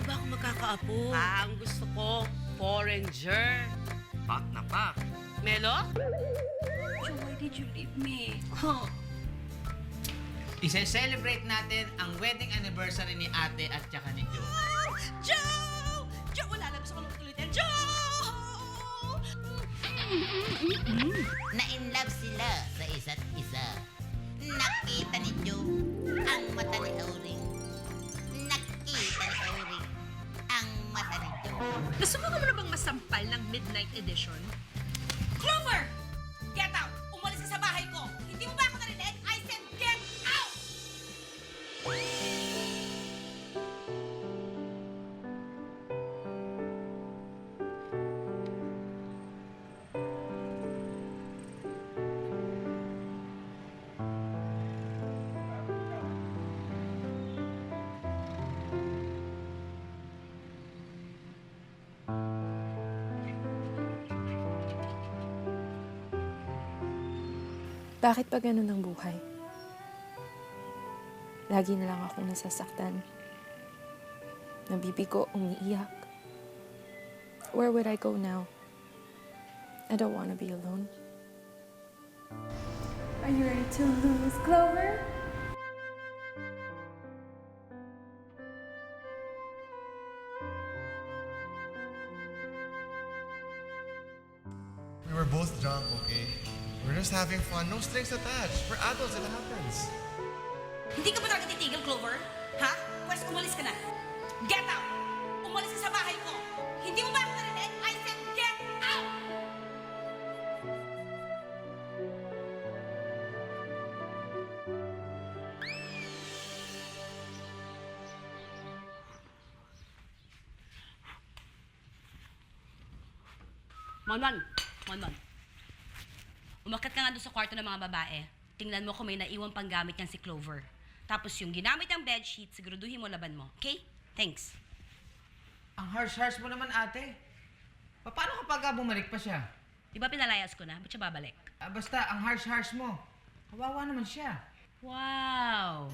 ba ako magkakaapo? Ang gusto ko, foreigner. Pak na pak. Melo? So why did you leave me? Huh. Ise-celebrate natin ang wedding anniversary ni ate at saka ni Joe. Joe! Joe, wala lang gusto ko lang ulitin. Joe! Na-in-love sila sa isa't isa. Nakita ni Joe ang mata ni Auring. Nakita ni Auring ang mata ni Joe. Gusto mo na bang masampal ng Midnight Edition? Clover! Get out! Umalis ka sa bahay ko! Hindi mo ba ako narinig? I said get out! Bakit pa ganun ang buhay? Lagi na lang akong nasasaktan. Nabibigo, umiiyak. Where would I go now? I don't want to be alone. Are you ready to lose, Clover? We were both drunk, okay? We're just having fun. No strings attached. We're adults, it happens. Hindi ka ba talaga titigil, Clover? Ha? Pwes, umalis ka na. Get out! Umalis ka sa bahay ko! Hindi mo ba ako narinig? I said get out! Monmon, Monmon. Umakyat ka nga doon sa kwarto ng mga babae. Tingnan mo kung may naiwang panggamit niyan si Clover. Tapos yung ginamit ng bedsheet, siguraduhin mo laban mo. Okay? Thanks. Ang harsh-harsh mo naman ate. Paano kapag bumalik pa siya? Di ba pinalayas ko na? Ba't siya babalik? Basta, ang harsh-harsh mo. Kawawa naman siya. Wow!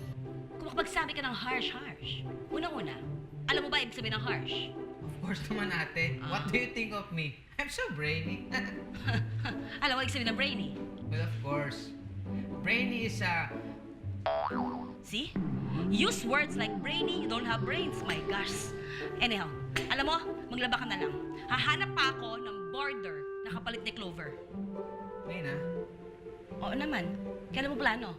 Kung makapagsabi ka ng harsh-harsh. Unang-una, alam mo ba ibig sabihin ng harsh? Of course naman ate. What do you think of me? I'm so brainy. Alam mo ibig sabihin ng brainy? Well, of course. Brainy is a... See? Use words like brainy, you don't have brains. My gosh. Anyhow, alam mo, maglaba ka na lang. Hahanap pa ako ng border na kapalit ni Clover. Ngayon ah. Oo naman. Kailan mo plano?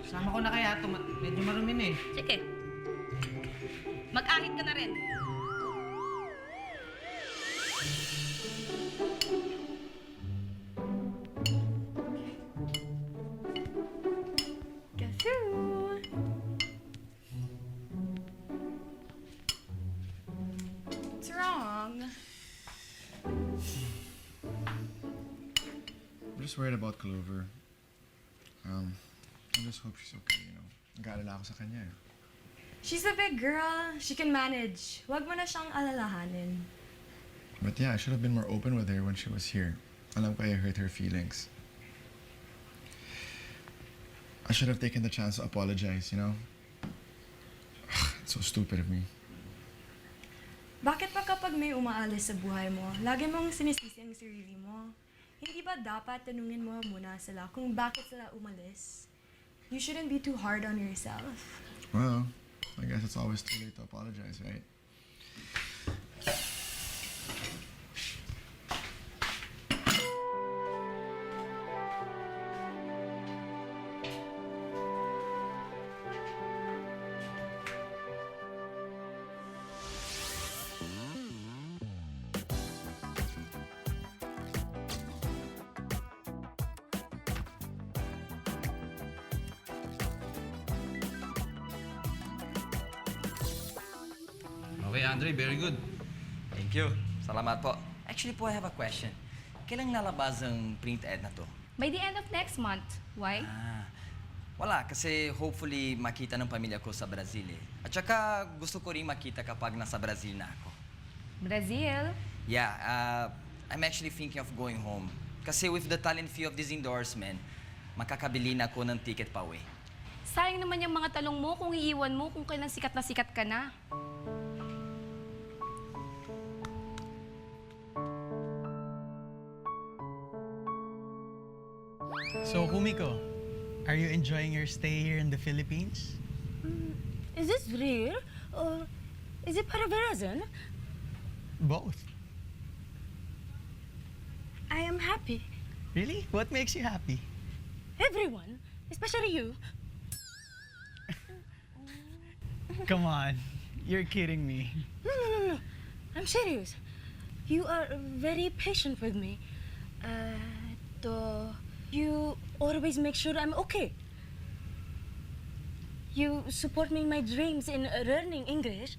Sama ko na kaya ito. Medyo marumi na eh. Sige. Mag-ahit ka na rin. Guess who? What's wrong? I'm just worried about Clover. I just hope she's okay, you know. Nag-aalala ako sa kanya eh. She's a big girl. She can manage. Wag mo na siyang alalahanin. But yeah, I should have been more open with her when she was here. Alam ko I hurt her feelings. I should have taken the chance to apologize, you know? It's so stupid of me. Bakit pa kapag may umaalis sa buhay mo, lagi mong sinisisi ang sarili mo? Hindi ba dapat tanungin mo muna sila kung bakit sila umalis? You shouldn't be too hard on yourself. Well, I guess it's always too late to apologize, right? Okay, Andre, very good. Thank you. Salamat po. Actually po, I have a question. Kailang lalabas ang print ad na to? By the end of next month. Why? Wala, kasi hopefully makita ng pamilya ko sa Brazil eh. At saka gusto ko rin makita kapag nasa Brazil na ako. Brazil? Yeah, I'm actually thinking of going home. Kasi with the talent fee of this endorsement, makakabili na ako ng ticket pa uwi. Sayang naman yung mga talong mo kung iiwan mo kung kailan sikat na sikat ka na. So, Kumiko, are you enjoying your stay here in the Philippines? Is this real? Or is it paravarazan? Both. I am happy. Really? What makes you happy? Everyone, especially you. Come on, you're kidding me. No. I'm serious. You are very patient with me. You always make sure I'm okay. You support me in my dreams in learning English.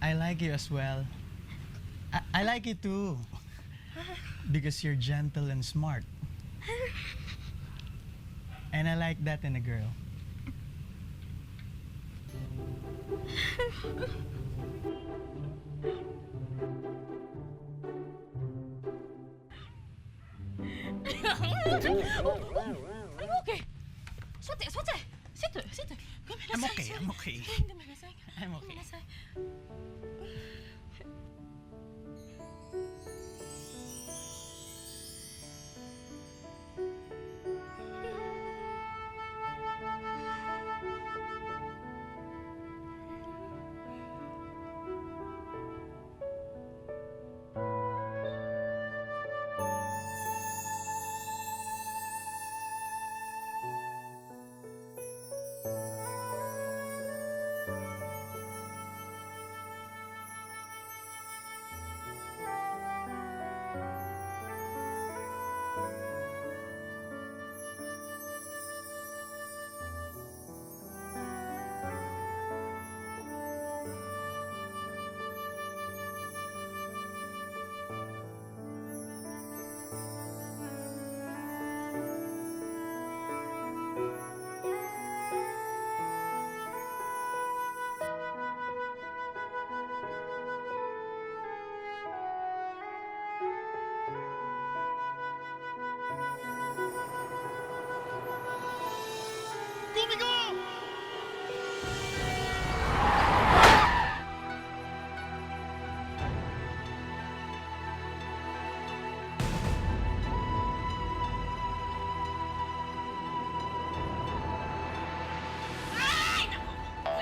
I like you as well. I like you too. Because you're gentle and smart. And I like that in a girl. Are you okay? Sote. Sit. I'm okay. I'm okay.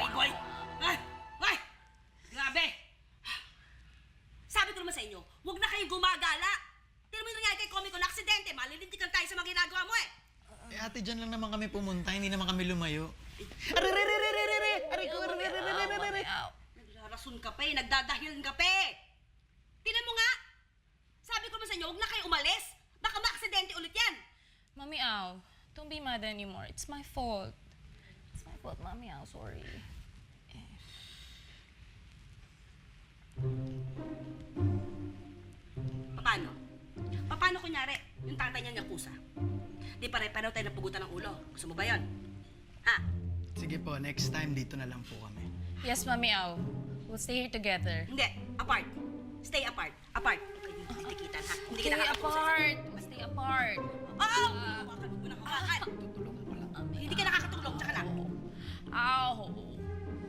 Goy! Ay! Grabe! Sabi ko naman sa inyo, huwag na kayong gumagala! Tignan mo yung nangyari kay Komiko na aksidente, malilintikan tayo sa mga ginagawa mo eh! Ate, dyan lang naman kami pumunta. Hindi naman kami lumayo. Nagrarason ka pa eh, nagdadahil ka pa eh! Tignan mo nga! Sabi ko naman sa inyo, huwag na kayo umalis! Baka ma-aksidente ulit yan! Mommy Au, don't be mad anymore. It's my fault. It's my fault, Mommy Au. Sorry. Paano? Paano kunyari, yung tatay niya Yakuza? Di pare-pareho tayo napugutan ng ulo. Gusto mo ba yun? Ha? Sige po, next time dito na lang po kami. Yes, Mommy Au. We'll stay here together. Hindi. Apart. Stay apart. Apart. Hindi tikitan, ha? Hindi Stay apart. Stay apart. Oo! Hawakan mo na hawakan. Hindi ka nakakatulog. Tsaka na. Ow.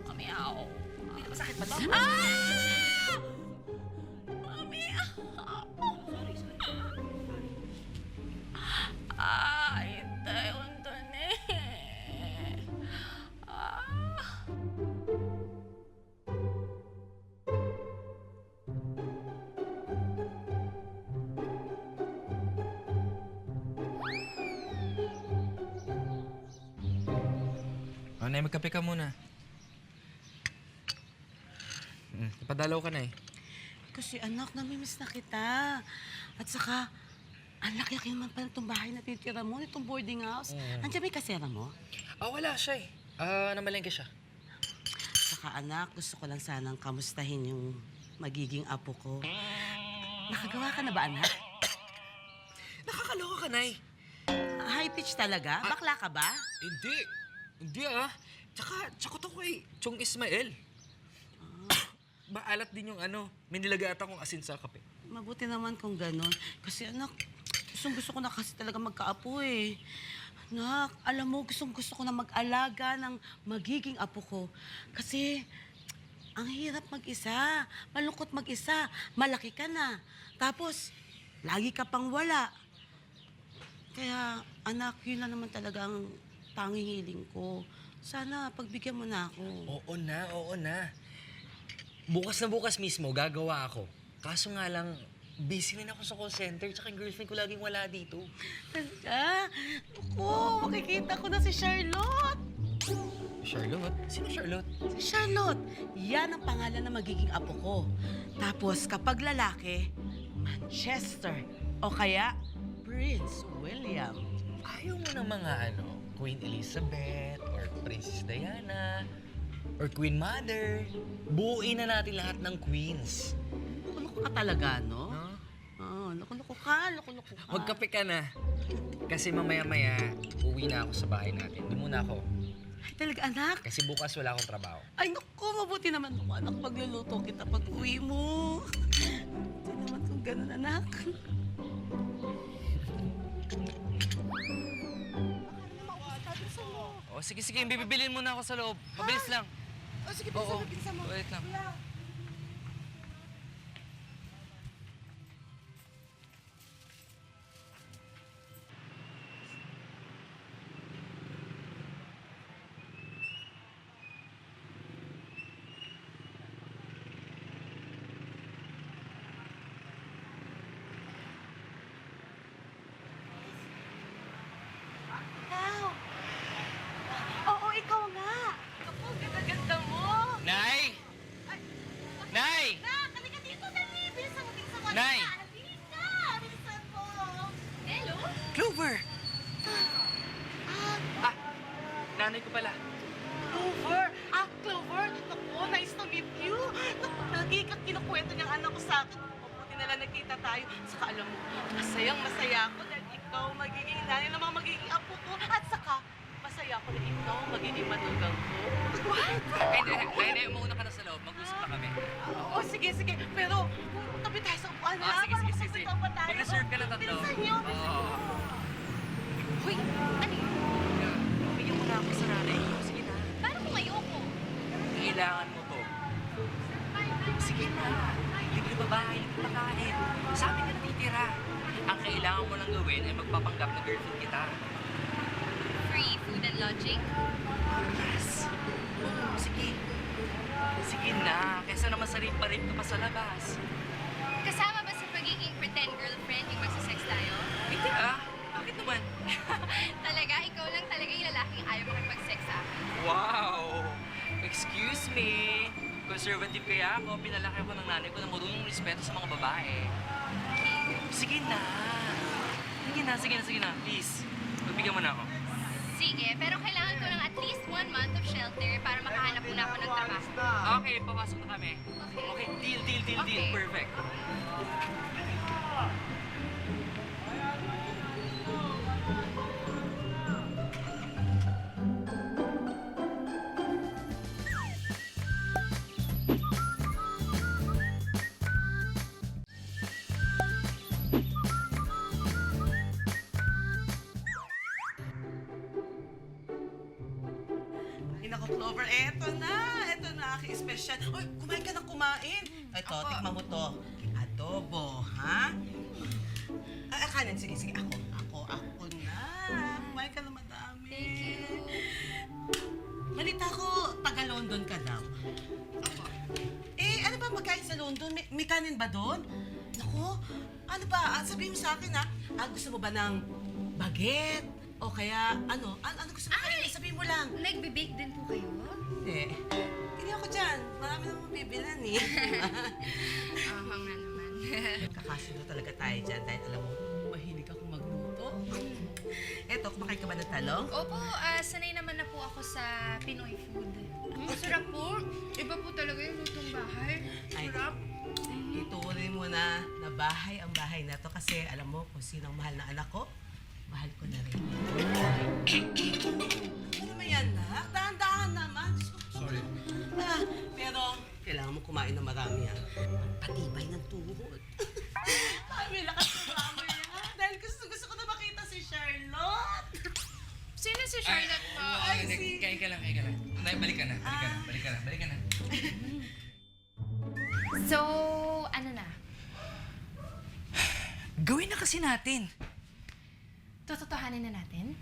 Mommy Au. Hindi na masakit ba to? Ah! Mommy Au. Sorry. Ay, tayo ne. Nay, magkape ka muna. Napadalaw ka na eh. Kasi anak, namimiss na kita. At saka, ang laki-laki naman pala itong bahay na titira mo, itong boarding house. Andiyan may kasera mo? Wala siya eh. Namalengke siya. Saka anak, gusto ko lang sanang kamustahin yung magiging apo ko. Nakagawa ka na ba, anak? Nakakaloka ka, Nay. High pitch talaga? Bakla ka ba? Hindi Tsaka to ko eh. Chong Ismael. Maalat din yung may nilagay ata kong asin sa kape. Mabuti naman kung ganun. Kasi anak, gustong-gusto ko na kasi talaga magkaapo eh. Anak, alam mo, gustong-gusto ko na mag-alaga ng magiging apo ko. Kasi, ang hirap mag-isa. Malungkot mag-isa. Malaki ka na. Tapos, lagi ka pang wala. Kaya, anak, yun na naman talaga ang tanging hiling ko. Sana, pagbigyan mo na ako. Oo na. Bukas na bukas mismo, gagawa ako. Kaso nga lang, busy rin ako sa call center, tsaka yung girlfriend ko laging wala dito. Talaga? Ako, makikita ko na si Charlotte. Charlotte? Sino Charlotte? Si Charlotte. Yan ang pangalan na magiging apo ko. Tapos, kapag lalaki, Manchester. O kaya, Prince William. Ayaw mo ng mga Queen Elizabeth, or Princess Diana, or Queen Mother. Buuin na natin lahat ng queens. Loko ka talaga, no? Oo, loko-loko ka. Magkape ka na. Kasi mamaya-maya, uwi na ako sa bahay natin. Doon muna ako. Ay, talaga, anak. Kasi bukas wala akong trabaho. Ay, naku, mabuti naman mo, anak. Pagluluto kita pag uwi mo. Hindi naman kung ganun, anak. O, sige, bibilin muna ako sa loob. Mabilis lang. O, sige, Oo, pinsa mo. wait lang. Oo, ikaw nga. Ako, ganda-ganda mo. Nay! Nay! Nak, halika dito, dali. Bilisan mo. Nay! Halika, bilisan mo. Hello? Clover! Nanay ko pala. Clover! Clover! Naku, nice to meet you. Naku, lagi kang kinukwento niyang anak ko sa akin. Mabuti na lang nagkita tayo. Saka alam mo, masaya ako dahil ikaw magiging nanay ng mga magiging apo ko. At saka, masaya ako na ikaw magiging manugang ko. What? Hindi, mauna ka na sa loob. Mag-usap na kami. Oo, sige. Pero, tabi tayo sa upuan, ha? Sige. Para makapagkita pa tayo. Mag-reserve ka na tatlo. Bilisan niyo. Oo. Hoy, ano yun? Bigyan mo na ako sa nanay ko. Sige na. Paano kung ayoko? Kailangan mo to. Sige na. Libre babae, libre pagkain. Sa amin ka natitira. Ang kailangan mo lang gawin ay magpapanggap na girlfriend kita. Free food and lodging? Yes. Oo, sige. Sige na. Kesa naman sarip-parip ka pa sa labas. Kasama ba sa pagiging pretend girlfriend yung magsasex tayo? Hindi Bakit naman? Talaga? Ikaw lang talaga yung lalaking ayaw makipag-sex sa akin. Wow! Excuse me. Conservative kaya ako. Pinalaki ako ng nanay ko na marunong respeto sa mga babae. Sige na. Sige na. Please. Pagbigyan mo na ako. Sige, pero kailangan ko ng at least 1 month of shelter para makahanap muna ako ng trabaho. Okay, papasok na kami. Okay, deal. Okay. Perfect. Ay, naku, Clover, eto na, aking special. Uy, kumain ka na kumain. Ito, tikman mo to. Adobo, ha? Kanin, sige, ako na. Kumain ka na madami. Thank you. Balita ko, taga-London ka daw. Ano ba magkain sa London? May kanin ba doon? Naku, ano ba? Sabihin mo sa akin, ha? Gusto mo ba ng baguette? O kaya, ano gusto mo kainin? Sabihin mo lang. Nagbe-bake din po kayo? Hindi ako dyan. Marami naman mabibilan eh. nga naman. Kakasundo talaga tayo dyan dahil alam mo, mahilig akong magluto. Eto, kumakain ka ba ng talong? Opo, sanay naman na po ako sa Pinoy food. Masarap po. Iba po talaga yung lutong bahay. Sarap. Ituloy mo na bahay ang bahay na to kasi alam mo kung sino ang mahal na anak ko, mahal ko na rin. Ano naman yan, nak? Dahan-dahan naman. Sorry. Pero kailangan mo kumain ng marami, ha? Patibay ng tuhod. Ay, may lakas ng mama yan, ha? Dahil gusto Sino si Charlotte po? Kain ka lang. Nay, balik ka na. So, ano na? Gawin na kasi natin. Tototohanin na natin?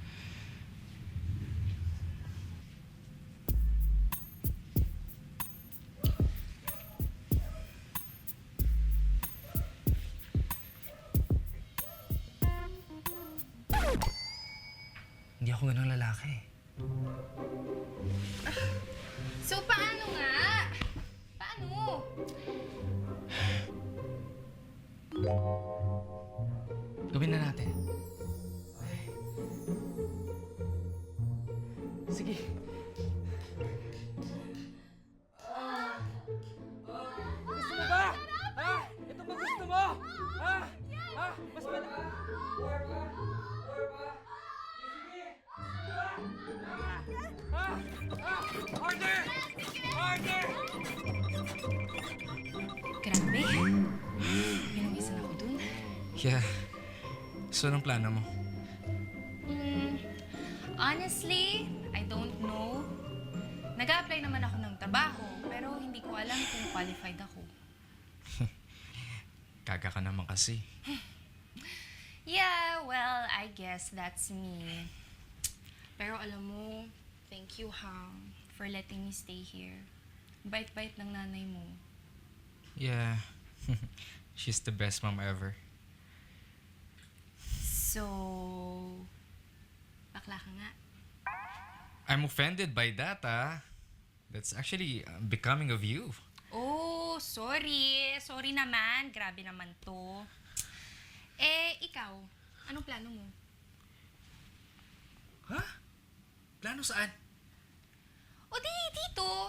Hindi ako ganang lalaki. So, paano nga? Paano? Gawin na natin. Sige. Gusto mo ba? Ha? Ito ba gusto mo? Ha? Ha? Mas malaki. More ba? Sige. Ha? Order! Grabe. Minamisan ako dun. Yeah. So, anong plano mo? Honestly, I don't know. Nag-a-apply naman ako ng trabaho, pero hindi ko alam kung qualified ako. Gaga ka naman kasi. Yeah, well, I guess that's me. Pero alam mo, thank you, for letting me stay here. Bait-bait ng nanay mo. Yeah. She's the best mom ever. So, bakla ka nga. I'm offended by that, ah. That's actually becoming of you. Oh, sorry. Sorry naman. Grabe naman to. Ikaw, anong plano mo? Ha? Plano saan? O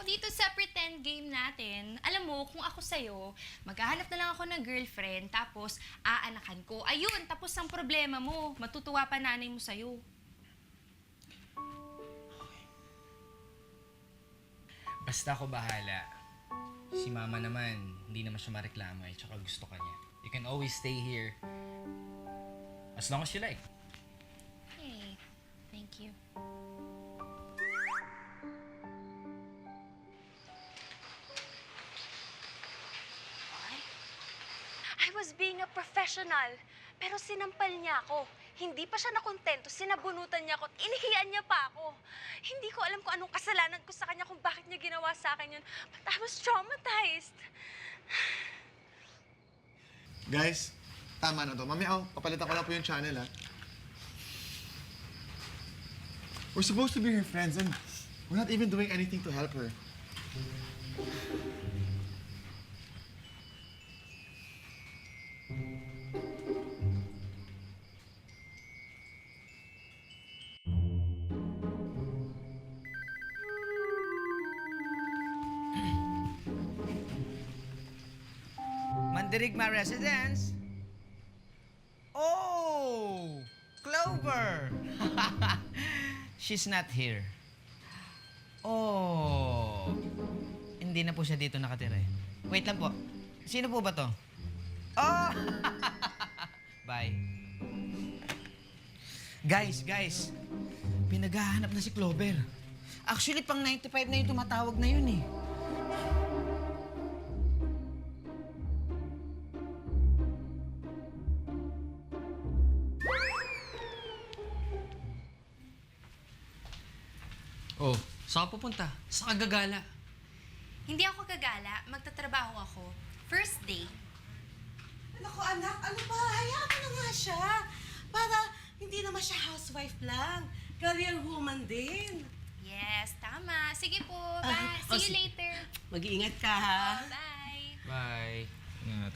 dito sa pretend game natin. Alam mo, kung ako sa'yo, maghahanap na lang ako ng girlfriend, tapos aanakan ko. Ayun, tapos ang problema mo. Matutuwa pa nanay mo sa'yo. Basta ako bahala. Si mama naman, hindi naman siya mareklamo eh, tsaka gusto ka niya. You can always stay here. As long as you like. Hey, thank you. I was being a professional, pero sinampal niya ako. Hindi pa siya nakontento, sinabunutan niya ako at inihiyan niya pa ako. Hindi ko alam kung anong kasalanan ko sa kanya, kung bakit niya ginawa sa akin yun. But I was traumatized. Guys, tama na to. Mami, papalitan ko lang po yung channel, ha? We're supposed to be her friends and we're not even doing anything to help her. Mandirigma Residence. Oh! Clover! She's not here. Oh! Hindi na po siya dito nakatira eh. Wait lang po. Sino po ba to? Oh! Bye. Guys. Pinaghahanap na si Clover. Actually, pang 95 na yung tumatawag na yun eh. Oh, saan ka pupunta? Saan ka gagala? Hindi ako gagala. Magtatrabaho ako. First day. Naku anak, ano ba? Hayaan mo na nga siya. Para hindi naman siya housewife lang. Career woman din. Yes, tama. Sige po. Bye. See you later. Mag-iingat ka, ha? Bye. Bye. Ingat.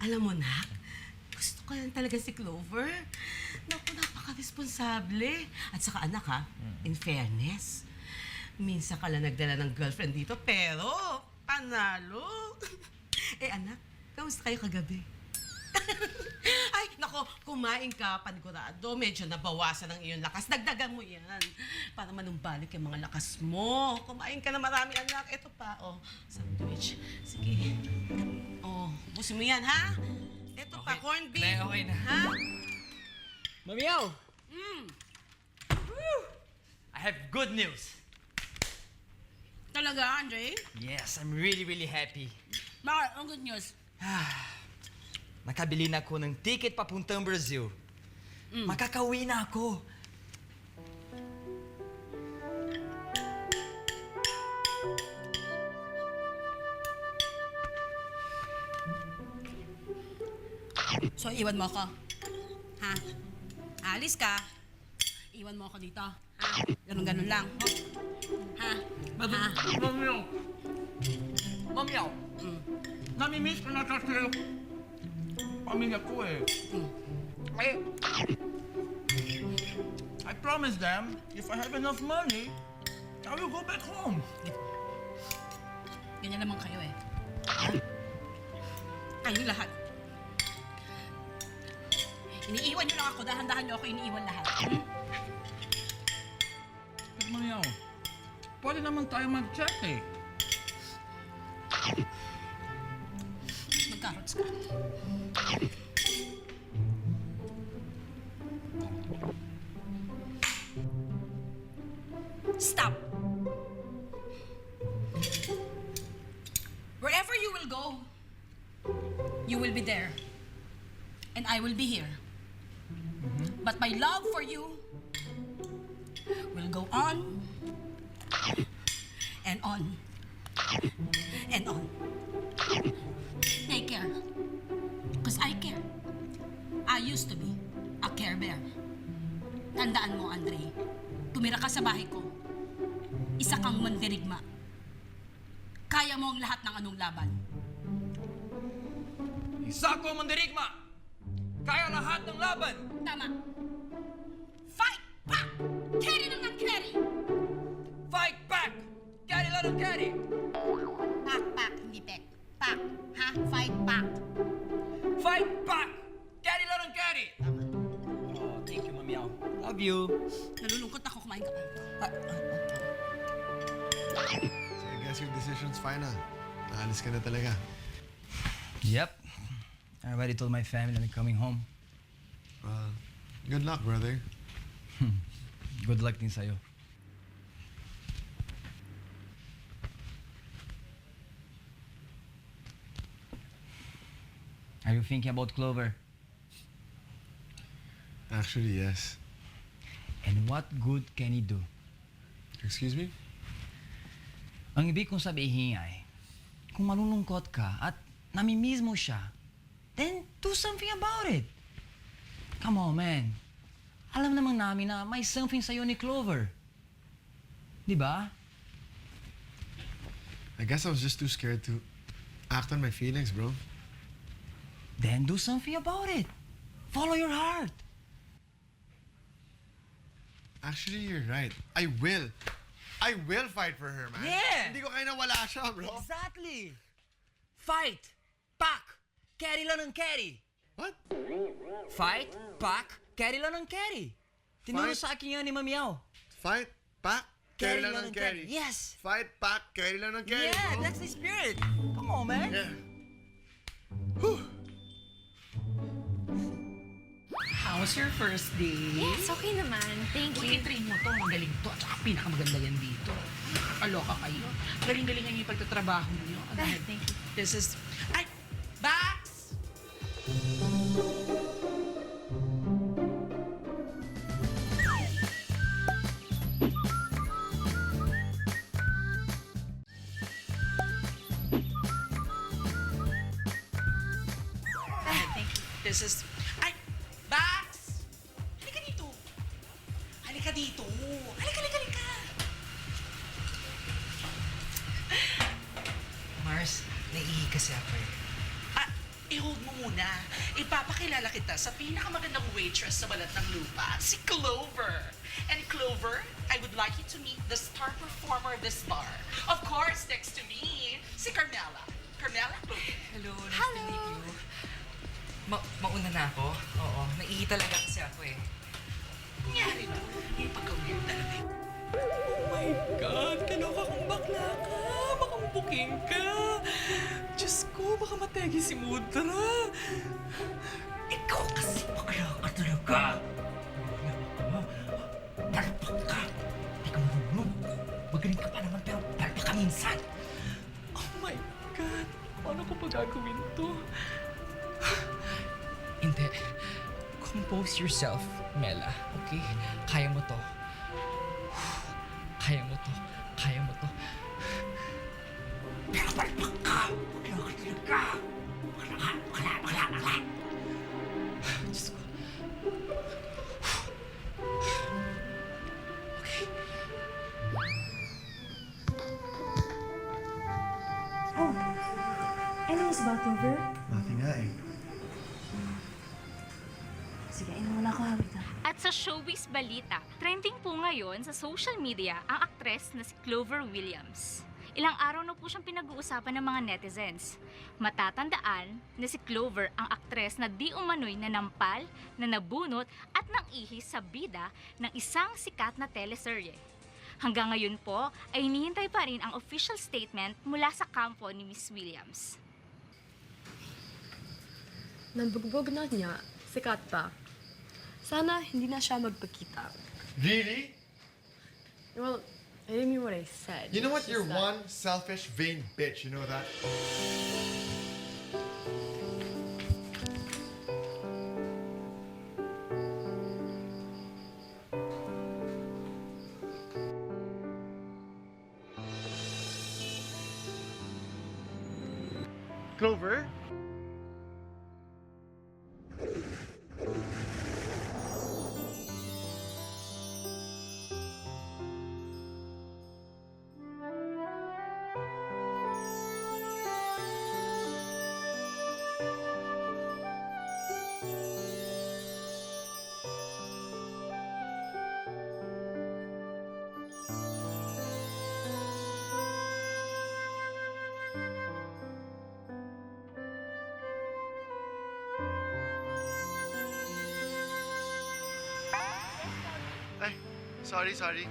Alam mo, Nak, gusto ko lang talaga si Clover. Naku, napaka-responsable. At saka anak, ha, in fairness, minsan ka lang nagdala ng girlfriend dito, pero panalo. Anak, kamusta kayo kagabi? Ay, nako, kumain ka, panigurado. Medyo nabawasan ang iyong lakas. Dagdagan mo yan para manumbalik yung mga lakas mo. Kumain ka na marami, anak. Ito pa, sandwich. Sige. Busin mo yan, ha? Ito pa, corned beef. Okay na. Ha? Mamiyaw! have good news. Talaga, Andre? Yes, I'm really, really happy. Bakit? Ang good news? Nakabili na ako ng ticket papuntang Brazil. Makakauwi na ako. So, iwan mo ako? Ha? Alis ka? Iwan mo ako dito? Ha? Ganun-ganun lang? Ha? Ha? Mamiyaw! Mamiyaw! Nami-miss ko na kasi pamilya ko eh. I promised them, if I have enough money, I will go back home. Ganyan naman kayo eh. Kayo lahat. Iniiwan niyo lang ako, dahan-dahan niyo ako iniiwan lahat. Pero Mamiyaw, pwede naman tayo mag-chat eh. Mag-carrots ka. Stop! Wherever you will go, you will be there. And I will be here. But my love for you will go on and on and on. Take care. Because I care. I used to be a care bear. Tandaan mo, Andre. Tumira ka sa bahay ko. Isa kang mandirigma. Kaya mo ang lahat ng anong laban. Isa ko mandirigma! Kaya lahat ng laban! Tama. Fight back! Carry lang ng carry! Fight back! Carry lang ng carry! Pak, hindi pek. Pak, ha? Fight back. Fight back! Carry lang ng carry! Oh, thank you, Mamiyaw. Love you. Nalulungkot ako, kumain ka pa. So I guess your decision's final. Naalis ka na talaga. Yep. I already told my family I'm coming home. Good luck, brother. Good luck din sa'yo. Are you thinking about Clover? Actually, yes. And what good can he do? Excuse me? Ang ibig kong sabihin ay, kung malulungkot ka at namimiss mo siya, then do something about it. Come on, man. Alam naman namin na may something sa'yo ni Clover. Di ba? I guess I was just too scared to act on my feelings, bro. Then do something about it. Follow your heart. Actually, you're right. I will fight for her, man. Yeah! Hindi ko kaya nawala siya, bro. Exactly. Fight, pack, carry lang ng carry. What? Fight, pack, carry lang ng carry. Tinuro Fight? sa akin yan ni Mamiyaw. Fight, pack, carry lang ng carry. Yes. Fight, pack, carry lang ng carry, Yeah, bro. that's the spirit. Come on, man. Yeah. How's your first day? Yes, okay naman. Thank you. I-train mo to, magaling to. At saka pinakamaganda yan dito. Nakakaloka kayo. Galing-galingan niyo yung pagtatrabaho niyo. Thank you. This is... Ay! Bax! This is... Ay! Bax! Halika dito! Halika dito! Halika! Mars, naiihi kasi ako eh. I-hold mo muna. Ipapakilala kita sa pinakamagandang waitress sa balat ng lupa, si Clover. And Clover, I would like you to meet the star performer of this bar. Of course, next to me, si Carmela. Carmela Clover. Hello, nice to meet you. Mauna na ako? Oo, naiihi talaga kasi ako eh. Nangyari na. Yung pagka-weird talaga eh. Oh my God! Kaloka kong bakla ka! Baka mabuking ka! Diyos ko, baka mategi si Mudra! Ikaw kasi bakla ka talaga! Palpak ka! Di ka magaling ka pa naman pero palpa ka minsan. Oh my God! Paano ko pa gagawin to? Hindi. Compose yourself, Mela. Okay? Kaya mo to. Kaya mo to. Kaya mo to. Pero palpak ka! Magkakatilag ka! Bakla! Diyos ko. Okay. Oh, anyways ba, Clover? Nothing nga eh. Sige, inom muna ako, hawig na. At sa showbiz balita, trending po ngayon sa social media ang aktres na si Clover Williams. Ilang araw na po siyang pinag-uusapan ng mga netizens. Matatandaan na si Clover ang aktres na di umano'y nanampal, na nabunot at nang-ihis sa bida ng isang sikat na teleserye. Hanggang ngayon po ay hinihintay pa rin ang official statement mula sa kampo ni Miss Williams. Nabugbog na niya, sikat pa. Sana hindi na siya magpakita. Really? Well, I didn't mean what I said. You know what? It's You're just that- one selfish, vain bitch. You know that? Clover? Ay, sorry.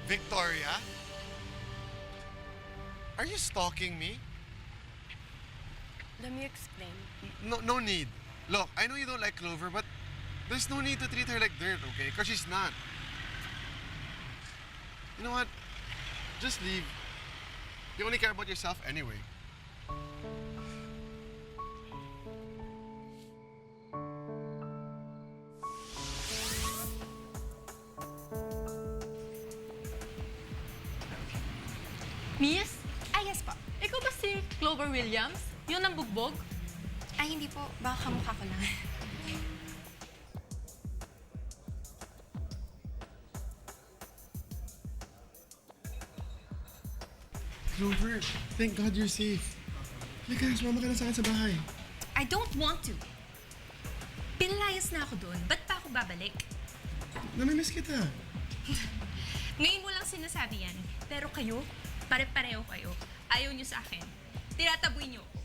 Victoria? Are you stalking me? Let me explain. No need. Look, I know you don't like Clover, but there's no need to treat her like dirt, okay? Because she's not. You know what? Just leave. You only care about yourself anyway. Miss? Yes po. Ikaw ba si Clover Williams? Yun ang bugbog? Ay, hindi po. Baka kamukha ko lang. Clover, thank God you're safe. Halika, sumama ka na sa akin sa bahay. I don't want to. Pinalayas na ako doon. Ba't pa ako babalik? Namimiss kita. Ngayon mo lang sinasabi yan. Pero kayo, pare-pareho kayo. Ayaw niyo sa akin. Tinataboy niyo ako.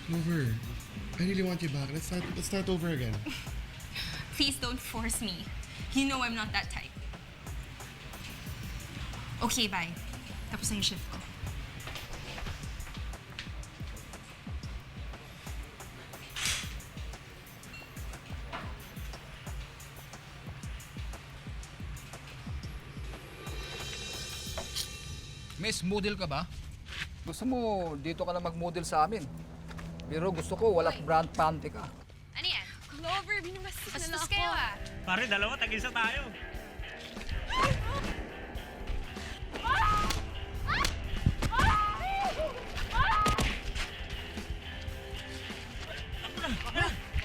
Clover, I really want you back. Let's start over again. Please don't force me. You know I'm not that type. Okay, bye. Tapos na yung shift ko. Miss, model ka ba? Gusto mo, dito ka na mag-model sa amin. Pero gusto ko, walang brand panty ka. Ano yan? Clover, binabastos na lang Bastos ako. kayo ah. Pare, dalawa, tag-isa tayo.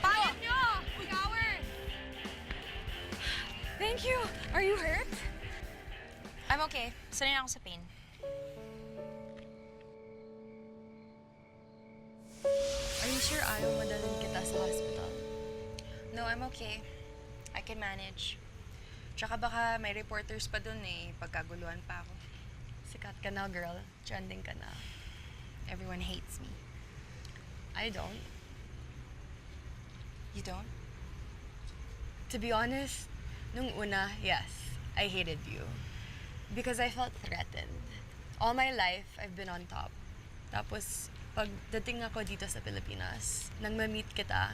Payat nyo! Coward! Thank you. Are you hurt? I'm okay. Sanay na ako sa pain. Are you sure ayaw madalhin kita sa hospital? No, I'm okay. I can manage. Tsaka baka may reporters pa dun eh, pagkaguluhan pa ako. Sikat ka na, girl. Trending ka na. Everyone hates me. I don't. You don't? To be honest, nung una, yes, I hated you. Because I felt threatened. All my life, I've been on top. Tapos, pagdating ako dito sa Pilipinas, nang ma-meet kita,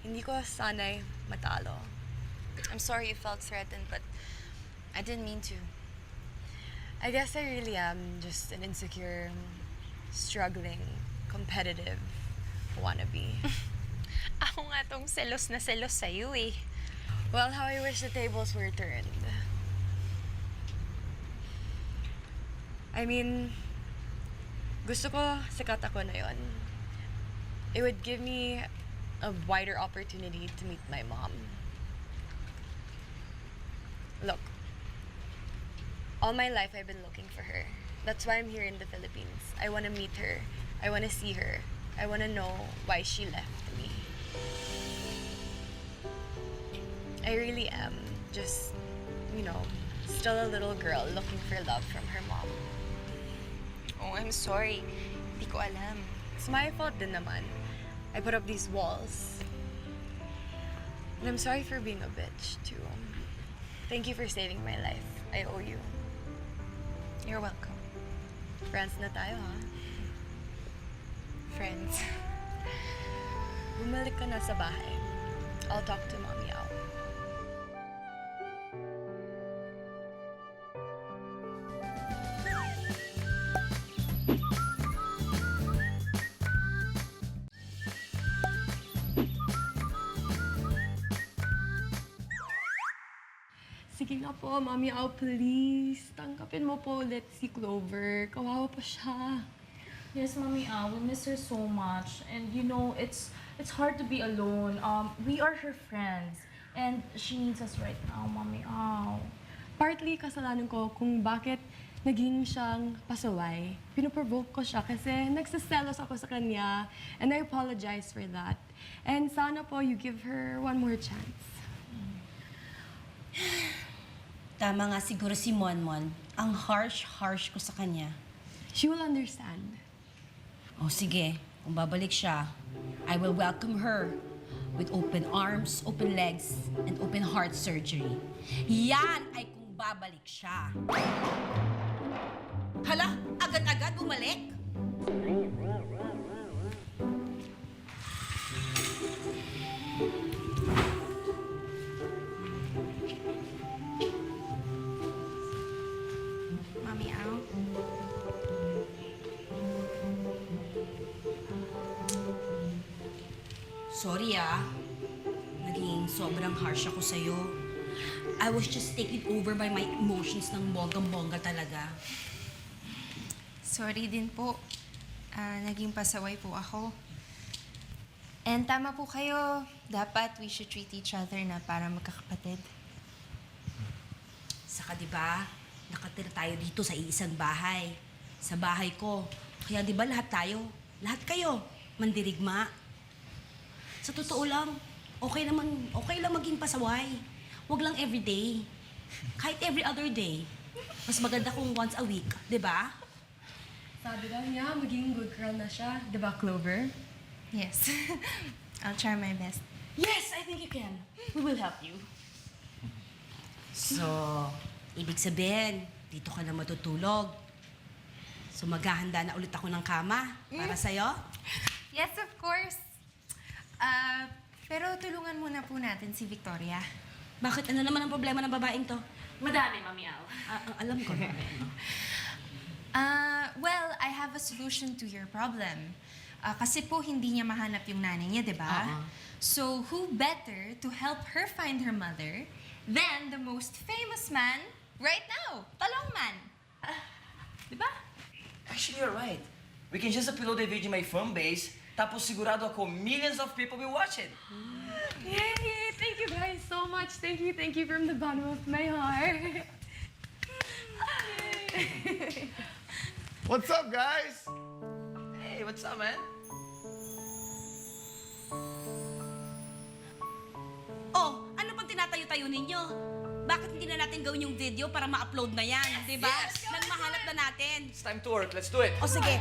hindi ko sanay matalo. I'm sorry you felt threatened, but I didn't mean to. I guess I really am just an insecure, struggling, competitive wannabe. Ako nga tong selos na selos sa'yo eh. Well, how I wish the tables were turned. I mean, gusto ko sikat ako na yun. It would give me a wider opportunity to meet my mom. Look, all my life I've been looking for her. That's why I'm here in the Philippines. I want to meet her. I want to see her. I want to know why she left me. I really am just, still a little girl looking for love from her mom. Oh, I'm sorry. Hindi ko alam. It's my fault din naman. I put up these walls. And I'm sorry for being a bitch, too. Thank you for saving my life. I owe you. You're welcome. Friends na tayo, ha? Friends. Bumalik ka na sa bahay. I'll talk to Mommy out. Sige na po, Mommy Au, please. Tangkapin mo po ulit si Clover. Kawawa pa siya. Yes, Mommy Al, we miss her so much. And you know, it's hard to be alone. We are her friends. And she needs us right now, Mommy Al. Partly kasalanan ko kung bakit naging siyang pasaway. Pinoprovoke ko siya kasi nagsiselos ako sa kanya. And I apologize for that. And sana po you give her one more chance. Tama nga siguro si Monmon. Ang harsh ko sa kanya. She will understand. O sige, kung babalik siya, I will welcome her with open arms, open legs, and open heart surgery. Yan ay kung babalik siya. Hala, agad-agad bumalik? Mommy Al. Sorry naging sobrang harsh ako sa'yo. I was just taken over by my emotions ng bonggang-bongga talaga. Sorry din po. Naging pasaway po ako. And tama po kayo. Dapat we should treat each other na para magkakapatid. Saka diba, nakatira tayo dito sa iisang bahay. Sa bahay ko. Kaya diba lahat lahat kayo, mandirigma. Sa totoo lang, okay lang maging pasaway. Huwag lang everyday. Kahit every other day. Mas maganda kung once a week, diba? Sabi daw niya, maging good girl na siya. Diba, Clover? Yes. I'll try my best. Yes, I think you can. We will help you. So, ibig sabihin, dito ka na matutulog. So, maghahanda na ulit ako ng kama para sa'yo? Yes, of course. Pero tulungan muna po natin si Victoria. Bakit? Ano naman ang problema ng babaeng to? Madami, Mami Al. Alam ko. Well, I have a solution to your problem. Kasi po hindi niya mahanap yung nanay niya, di ba? So, who better to help her find her mother than the most famous man right now, Talong Man. Di ba? Actually, you're right. We can just upload the video in my fan base, tapos sigurado ako millions of people will watch it. Yay! Thank you guys so much. Thank you from the bottom of my heart. What's up, guys? Hey, what's up, man? Oh, ano pang tinatayo-tayo ninyo? Bakit hindi na natin gawin yung video para ma-upload na yan, di ba? Nang mahanap na natin. It's time to work. Let's do it. O sige.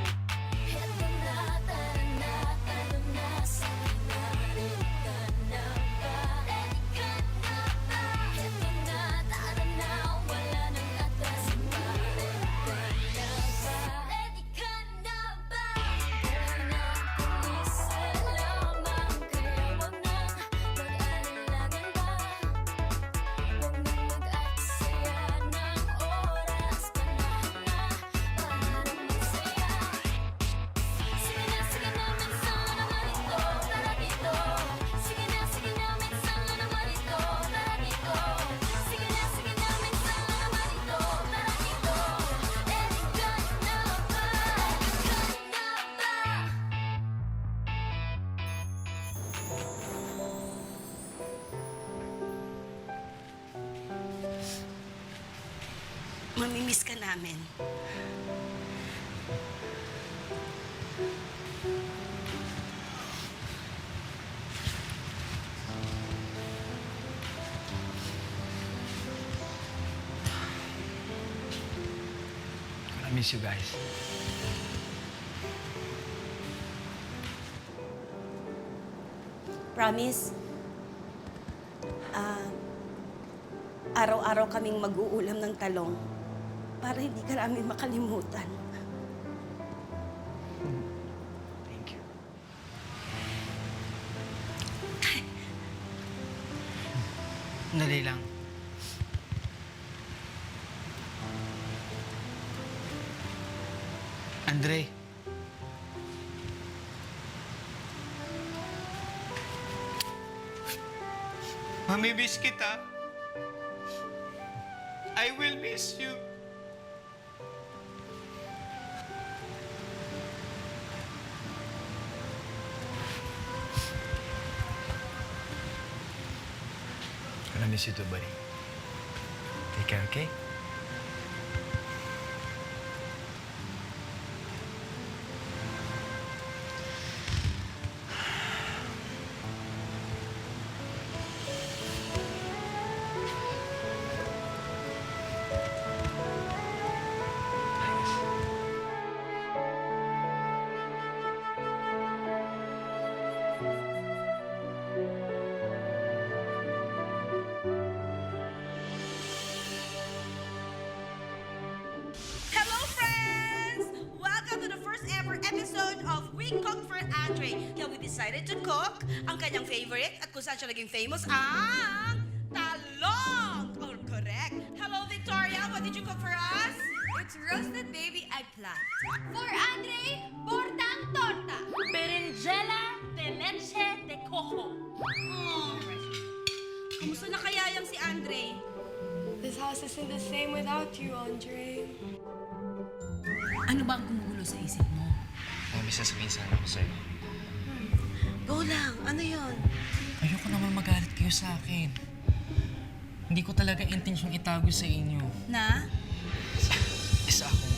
Mamimiss ka namin. I miss you guys. Promise, araw-araw kaming mag-uulam ng talong para hindi ka namin makalimutan. Thank you. Dali lang. Andre. Mamimiss kita. I will miss you. Gonna miss you too, buddy. Take care, okay? Hello, friends! Welcome to the first ever episode of We Cook for Andre. Kaya we decided to cook ang kanyang favorite at kung saan siya naging famous ang talong! Oh, correct. Hello, Victoria. What did you cook for us? It's roasted baby eggplant. For Andre, bordang torta. Berinjela de leche de coco. Oh. Kamusta na kaya yung si Andre? This house isn't the same without you, Andre. Ano ba ang gumugulo sa isip mo? May sasabihin sana ako sa'yo. Go lang. Ano yun? Ayoko naman magalit kayo sa akin. Hindi ko talaga intensyong itago sa inyo. Na? Isa akong